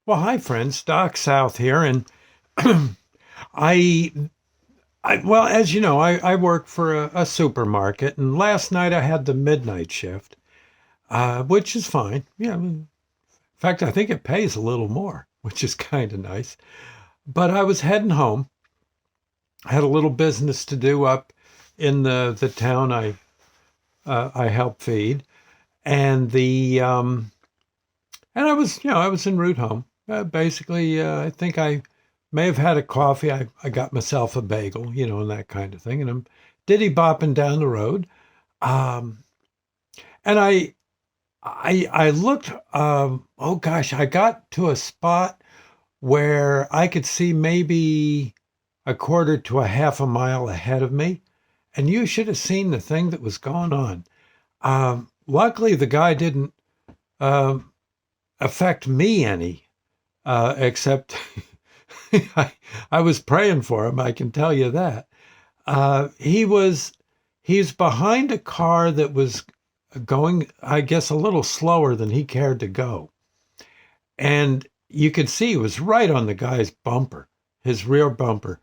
Well, hi, friends. Doc South here, and I, well, as you know, I work for a supermarket, and last night I had the midnight shift, which is fine. Yeah, in fact, I think it pays a little more, which is kind of nice. But I was heading home. I had a little business to do up in the town I help feed, and and I was en route home. Basically, I think I may have had a coffee. I got myself a bagel, and that kind of thing. And I'm diddy bopping down the road. Um, and I looked, oh gosh, I got to a spot where I could see maybe a quarter to a half a mile ahead of me. And you should have seen the thing that was going on. Luckily, the guy didn't um, affect me any, except I, I was praying for him. I can tell you that. He's behind a car that was going, I guess, a little slower than he cared to go. And you could see he was right on the guy's bumper, his rear bumper.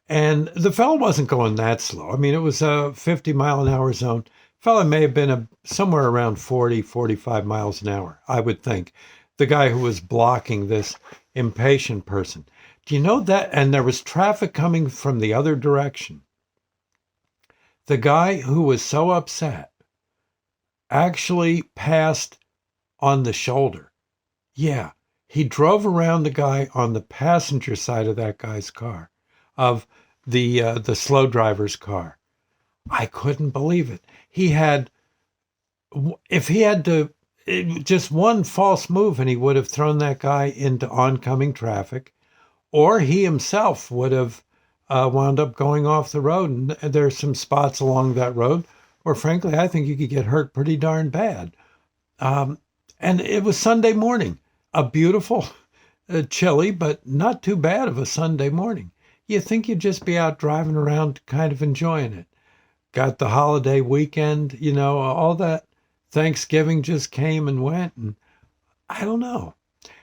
And the fellow wasn't going that slow. I mean, it was a 50-mile-an-hour zone. Fellow may have been somewhere around 40, 45 miles an hour, I would think. The guy who was blocking this impatient person. Do you know that? And there was traffic coming from the other direction. The guy who was so upset actually passed on the shoulder. Yeah, he drove around the guy on the passenger side of that guy's car, of the slow driver's car. I couldn't believe it. He had, if he had to, just one false move, and he would have thrown that guy into oncoming traffic, or he himself would have wound up going off the road. And there's some spots along that road where, frankly, I think you could get hurt pretty darn bad. Um, and it was Sunday morning, a beautiful, chilly, but not too bad of a Sunday morning. You think you'd just be out driving around, kind of enjoying it. Got the holiday weekend, all that. Thanksgiving just came and went, and I don't know.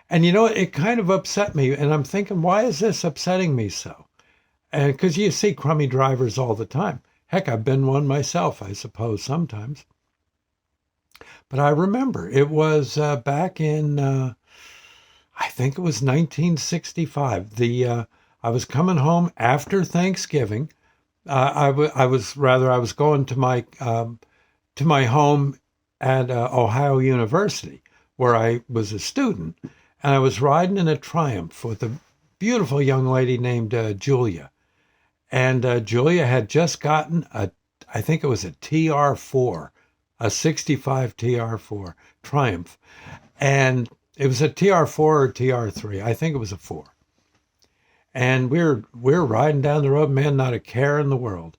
And it kind of upset me, and I'm thinking, why is this upsetting me so? And because you see crummy drivers all the time. Heck, I've been one myself, I suppose, sometimes. But I remember it was back in, I think it was 1965. I was coming home after Thanksgiving. I was going to my home at Ohio University, where I was a student, and I was riding in a Triumph with a beautiful young lady named Julia. And Julia had just gotten I think it was a TR4, a 65 TR4 Triumph. And it was a TR4 or TR3. I think it was a 4. And we're riding down the road, man, not a care in the world,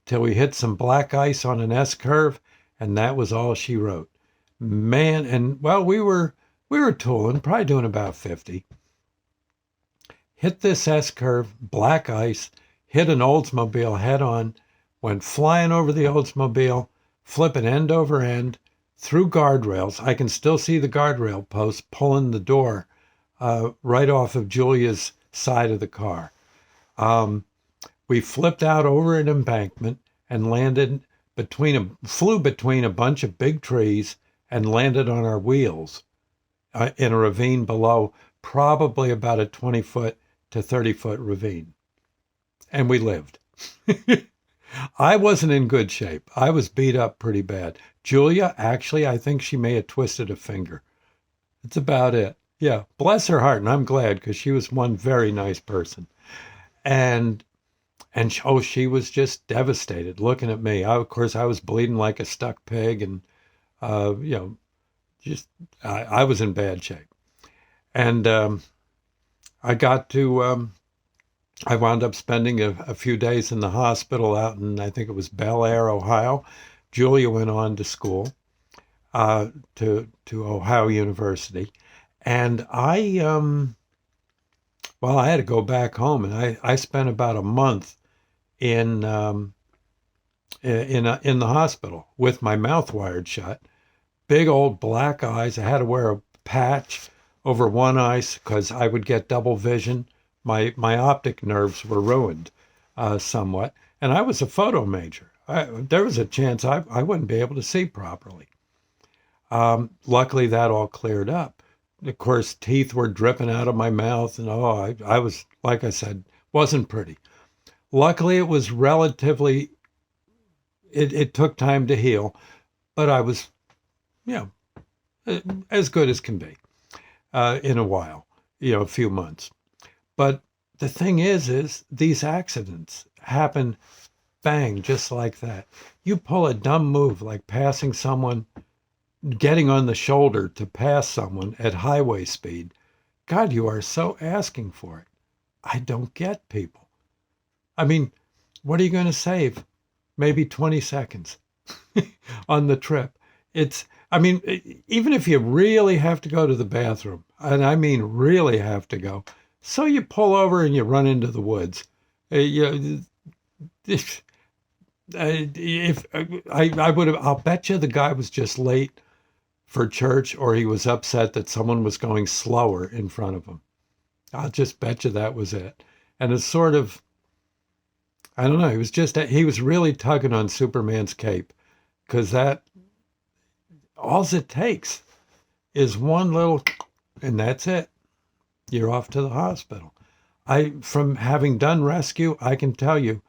till we hit some black ice on an S curve, and that was all she wrote. Man, and well, we were tooling, probably doing about 50. Hit this S curve, black ice, hit an Oldsmobile head on, went flying over the Oldsmobile, flipping end over end, through guardrails. I can still see the guardrail post pulling the door right off of Julia's side of the car. Um, we flipped out over an embankment and flew between a bunch of big trees and landed on our wheels in a ravine below, probably about a 20-foot to 30-foot ravine. And we lived. I wasn't in good shape. I was beat up pretty bad. Julia, actually, I think she may have twisted a finger. That's about it. Yeah, bless her heart, and I'm glad because she was one very nice person. And oh, she was just devastated looking at me. Of course, I was bleeding like a stuck pig, and uh, you know, just I was in bad shape. And I got to I wound up spending a few days in the hospital out in, I think it was Bel Air, Ohio. Julia went on to school, to Ohio University. And I had to go back home, and I spent about a month in in the hospital with my mouth wired shut, big old black eyes. I had to wear a patch over one eye because I would get double vision. My optic nerves were ruined somewhat, and I was a photo major. There was a chance I wouldn't be able to see properly. Luckily, that all cleared up. Of course, teeth were dripping out of my mouth, and I was, like I said, wasn't pretty. Luckily, it was relatively, it took time to heal, but I was, you know, as good as can be in a while, a few months. But the thing is these accidents happen bang, just like that. You pull a dumb move like passing someone, getting on the shoulder to pass someone at highway speed. God, you are so asking for it. I don't get people. I mean, what are you going to save? Maybe 20 seconds on the trip. I mean, even if you really have to go to the bathroom, and I mean really have to go, so you pull over and you run into the woods. If I would have, I'll bet you the guy was just late for church, or he was upset that someone was going slower in front of him. I'll just bet you that was it. And it's sort of, I don't know, he was really tugging on Superman's cape, because all it takes is one little, and that's it. You're off to the hospital. From having done rescue, I can tell you,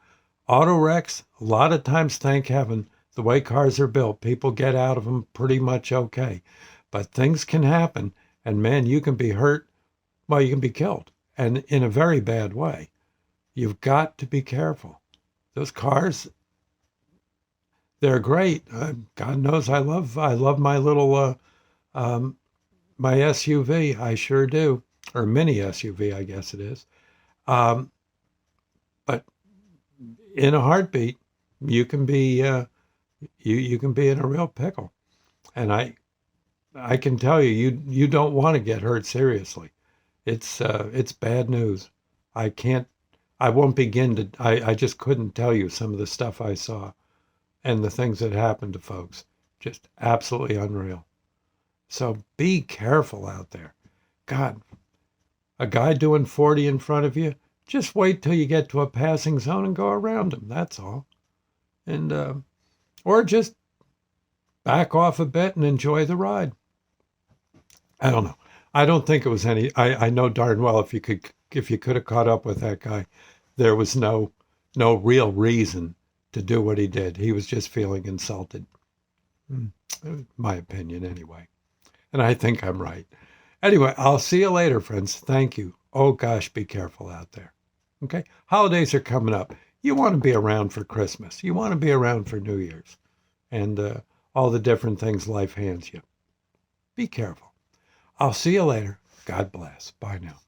auto wrecks, a lot of times, thank heaven, the way cars are built, people get out of them pretty much okay. But things can happen, and man, you can be hurt. Well, you can be killed, and in a very bad way. You've got to be careful. Those cars, they're great. God knows I love my little my SUV. I sure do, or mini SUV, I guess it is. But in a heartbeat, you can be you can be in a real pickle, and I can tell you don't want to get hurt seriously. It's bad news. I won't begin to. I just couldn't tell you some of the stuff I saw, and the things that happened to folks. Just absolutely unreal. So be careful out there. God, a guy doing 40 in front of you, just wait till you get to a passing zone and go around him. That's all. And or just back off a bit and enjoy the ride. I don't know. I don't think it was any. I know darn well if you could have caught up with that guy, there was no real reason to do what he did. He was just feeling insulted. My opinion, anyway. And I think I'm right. Anyway, I'll see you later, friends. Thank you. Oh gosh, be careful out there. Okay? Holidays are coming up. You want to be around for Christmas. You want to be around for New Year's. And all the different things life hands you. Be careful. I'll see you later. God bless. Bye now.